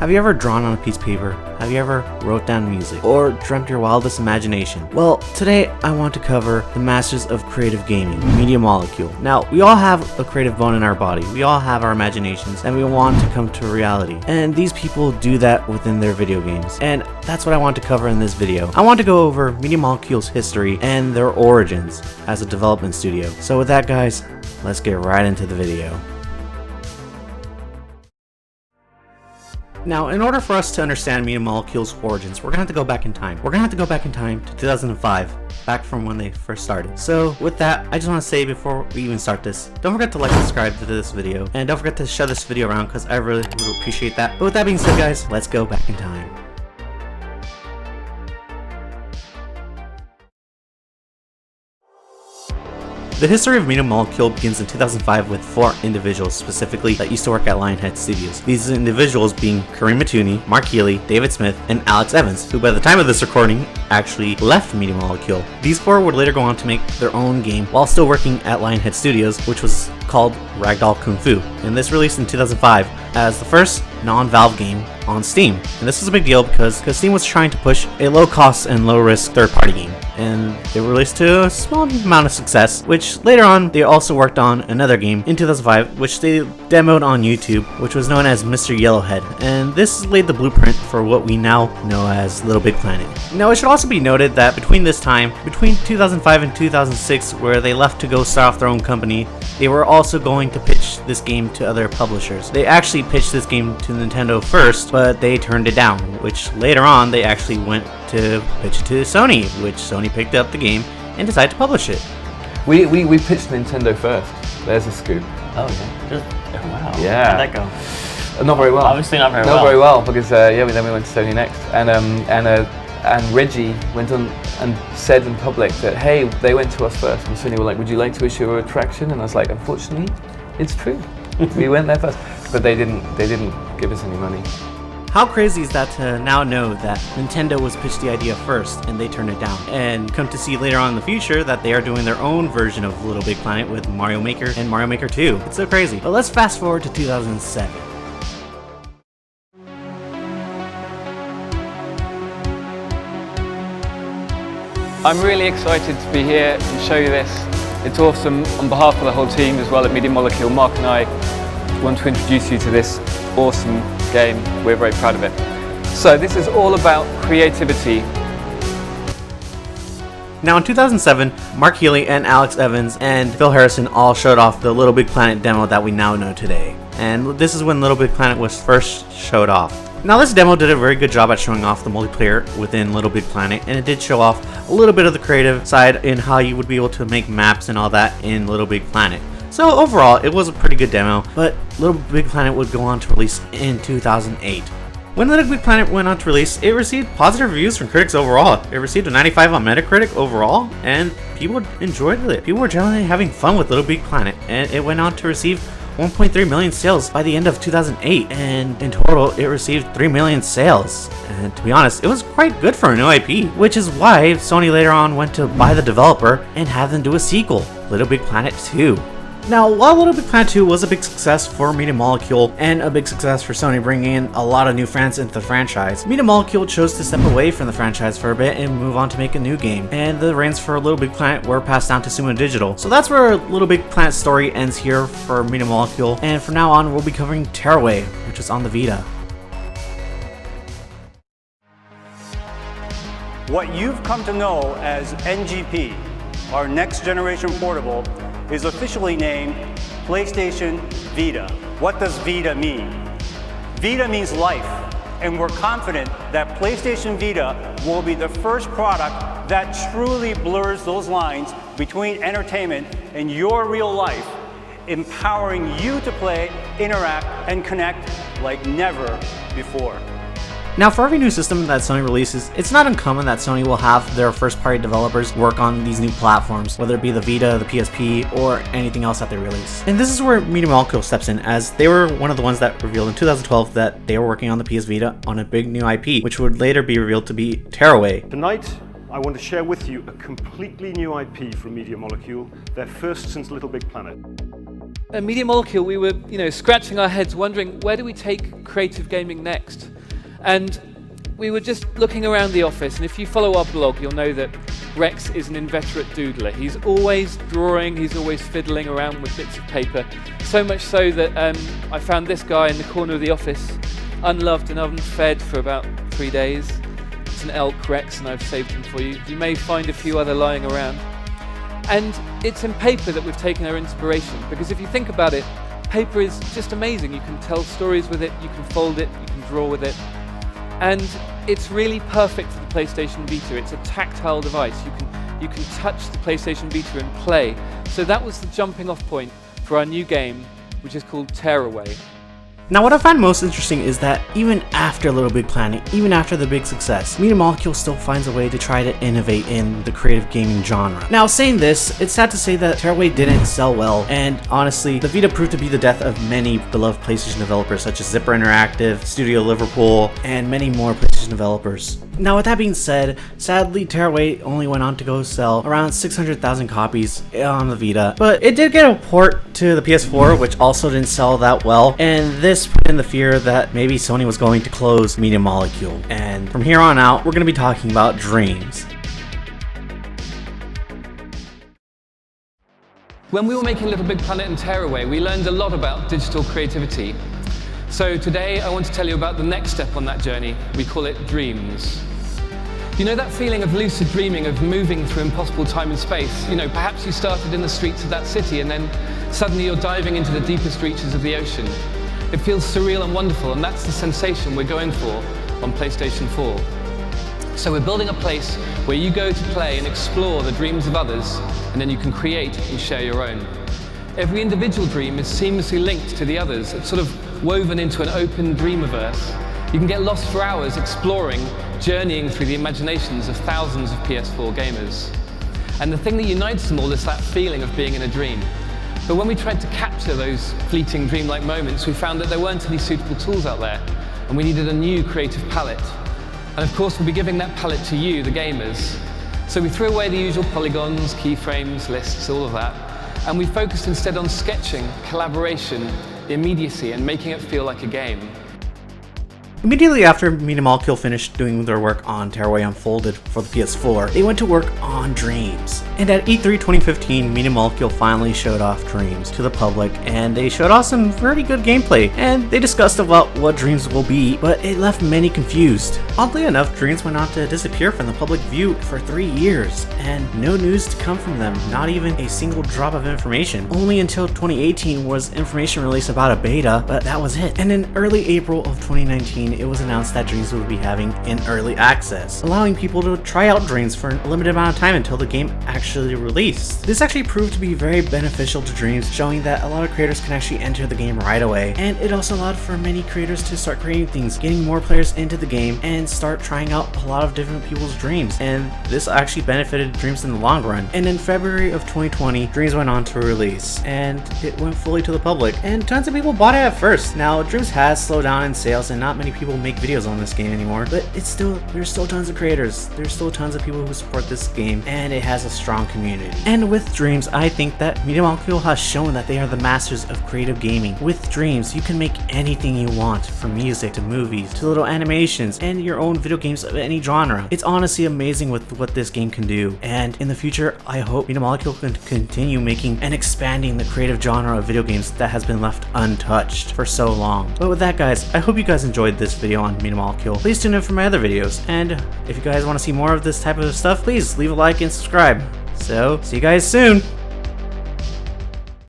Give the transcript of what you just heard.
Have you ever drawn on a piece of paper? Have you ever wrote down music? Or dreamt your wildest imagination? Well, today I want to cover the masters of creative gaming, Media Molecule. Now, we all have a creative bone in our body. We all have our imaginations and we want to come to reality. And these people do that within their video games. And that's what I want to cover in this video. I want to go over Media Molecule's history and their origins as a development studio. So with that, guys, let's get right into the video. Now, in order for us to understand Media Molecule's origins, we're gonna have to go back in time. We're gonna have to go back in time to 2005, back from when they first started. So with that, I just want to say before we even start this, don't forget to like and subscribe to this video, and don't forget to share this video around because I really would appreciate that. But with that being said, guys, let's go back in time. The history of Media Molecule begins in 2005 with 4 individuals specifically that used to work at Lionhead Studios. These individuals being Kareem Mattouni, Mark Healy, David Smith, and Alex Evans, who by the time of this recording actually left Media Molecule. These 4 would later go on to make their own game while still working at Lionhead Studios, which was called Ragdoll Kung Fu, and this released in 2005 as the first non-Valve game on Steam. And this was a big deal because Steam was trying to push a low-cost and low-risk third-party game, and they were released to a small amount of success, which later on they also worked on another game in 2005 which they demoed on YouTube, which was known as Mr. Yellowhead, and this laid the blueprint for what we now know as LittleBigPlanet. Now, it should also be noted that between 2005 and 2006, where they left to go start off their own company, they were also going to pitch this game to other publishers. They actually pitched this game to Nintendo first, but they turned it down, which later on they actually went to pitch it to Sony, which Sony picked up the game and decided to publish it. We pitched Nintendo first. There's a scoop. Oh yeah. Oh wow. Yeah. How'd that go? Not very well. Obviously not very well. Not very well because then we went to Sony next, and Reggie went on and said in public that hey, they went to us first, and Sony were like, would you like to issue a retraction? And I was like, unfortunately, it's true. We went there first, but they didn't give us any money. How crazy is that to now know that Nintendo was pitched the idea first and they turned it down, and come to see later on in the future that they are doing their own version of LittleBigPlanet with Mario Maker and Mario Maker 2. It's so crazy. But let's fast forward to 2007. I'm really excited to be here and show you this. It's awesome. On behalf of the whole team as well at Media Molecule, Mark and I want to introduce you to this awesome game. We're very proud of it. So this is all about creativity. Now in 2007, Mark Healy and Alex Evans and Phil Harrison all showed off the LittleBigPlanet demo that we now know today. And this is when LittleBigPlanet was first showed off. Now this demo did a very good job at showing off the multiplayer within LittleBigPlanet, and it did show off a little bit of the creative side in how you would be able to make maps and all that in LittleBigPlanet. So overall, it was a pretty good demo, but LittleBigPlanet would go on to release in 2008. When LittleBigPlanet went on to release, it received positive reviews from critics overall. It received a 95 on Metacritic overall, and people enjoyed it. People were generally having fun with LittleBigPlanet, and it went on to receive 1.3 million sales by the end of 2008, and in total it received 3 million sales. And to be honest, it was quite good for a new IP, which is why Sony later on went to buy the developer and have them do a sequel, LittleBigPlanet 2. Now, while LittleBigPlanet 2 was a big success for Media Molecule and a big success for Sony bringing in a lot of new fans into the franchise, Media Molecule chose to step away from the franchise for a bit and move on to make a new game, and the reins for LittleBigPlanet were passed down to Sumo Digital. So that's where LittleBigPlanet's story ends here for Media Molecule, and from now on we'll be covering Tearaway, which is on the Vita. What you've come to know as NGP, our next generation portable, is officially named PlayStation Vita. What does Vita mean? Vita means life, and we're confident that PlayStation Vita will be the first product that truly blurs those lines between entertainment and your real life, empowering you to play, interact, and connect like never before. Now, for every new system that Sony releases, it's not uncommon that Sony will have their first-party developers work on these new platforms, whether it be the Vita, the PSP, or anything else that they release. And this is where Media Molecule steps in, as they were one of the ones that revealed in 2012 that they were working on the PS Vita on a big new IP, which would later be revealed to be Tearaway. Tonight, I want to share with you a completely new IP from Media Molecule, their first since LittleBigPlanet. At Media Molecule, we were, scratching our heads, wondering where do we take creative gaming next? And we were just looking around the office, and if you follow our blog, you'll know that Rex is an inveterate doodler. He's always drawing, he's always fiddling around with bits of paper. So much so that I found this guy in the corner of the office, unloved and unfed for about 3 days. It's an elk, Rex, and I've saved him for you. You may find a few other lying around. And it's in paper that we've taken our inspiration, because if you think about it, paper is just amazing. You can tell stories with it, you can fold it, you can draw with it. And it's really perfect for the PlayStation Vita. It's a tactile device. You can touch the PlayStation Vita and play. So that was the jumping off point for our new game, which is called Tearaway. Now what I find most interesting is that even after LittleBigPlanet, even after the big success, Media Molecule still finds a way to try to innovate in the creative gaming genre. Now saying this, it's sad to say that Tearaway didn't sell well, and honestly, the Vita proved to be the death of many beloved PlayStation developers such as Zipper Interactive, Studio Liverpool, and many more PlayStation developers. Now with that being said, sadly Tearaway only went on to go sell around 600,000 copies on the Vita, but it did get a port to the PS4, which also didn't sell that well, and this put in the fear that maybe Sony was going to close Media Molecule. And from here on out, we're going to be talking about Dreams. When we were making LittleBigPlanet and Tearaway, we learned a lot about digital creativity. So today I want to tell you about the next step on that journey. We call it Dreams. You know that feeling of lucid dreaming, of moving through impossible time and space? Perhaps you started in the streets of that city and then suddenly you're diving into the deepest reaches of the ocean. It feels surreal and wonderful, and that's the sensation we're going for on PlayStation 4. So we're building a place where you go to play and explore the dreams of others, and then you can create and share your own. Every individual dream is seamlessly linked to the others. It's sort of woven into an open dreamiverse. You can get lost for hours exploring, journeying through the imaginations of thousands of PS4 gamers. And the thing that unites them all is that feeling of being in a dream. But when we tried to capture those fleeting dreamlike moments, we found that there weren't any suitable tools out there, and we needed a new creative palette. And of course, we'll be giving that palette to you, the gamers. So we threw away the usual polygons, keyframes, lists, all of that, and we focused instead on sketching, collaboration, immediacy, and making it feel like a game. Immediately after Media Molecule finished doing their work on Tearaway Unfolded for the PS4, they went to work on Dreams. And at E3 2015, Media Molecule finally showed off Dreams to the public, and they showed off some pretty good gameplay, and they discussed about what Dreams will be, but it left many confused. Oddly enough, Dreams went on to disappear from the public view for 3 years, and no news to come from them, not even a single drop of information. Only until 2018 was information released about a beta, but that was it. And in early April of 2019, it was announced that Dreams would be having an early access, allowing people to try out Dreams for a limited amount of time until the game actually released. This actually proved to be very beneficial to Dreams, showing that a lot of creators can actually enter the game right away, and it also allowed for many creators to start creating things, getting more players into the game, and start trying out a lot of different people's dreams, and this actually benefited Dreams in the long run. And in February of 2020, Dreams went on to release, and it went fully to the public, and tons of people bought it at first. Now, Dreams has slowed down in sales, and not many people make videos on this game anymore, but there's still tons of creators, there's still tons of people who support this game, and it has a strong community. And with Dreams, I think that Media Molecule has shown that they are the masters of creative gaming. With Dreams, you can make anything you want, from music to movies to little animations and your own video games of any genre. It's honestly amazing with what this game can do, and in the future I hope Media Molecule can continue making and expanding the creative genre of video games that has been left untouched for so long. But with that, guys, I hope you guys enjoyed this video on Media Molecule. Please tune in for my other videos, and if you guys want to see more of this type of stuff, please leave a like and subscribe. So, see you guys soon!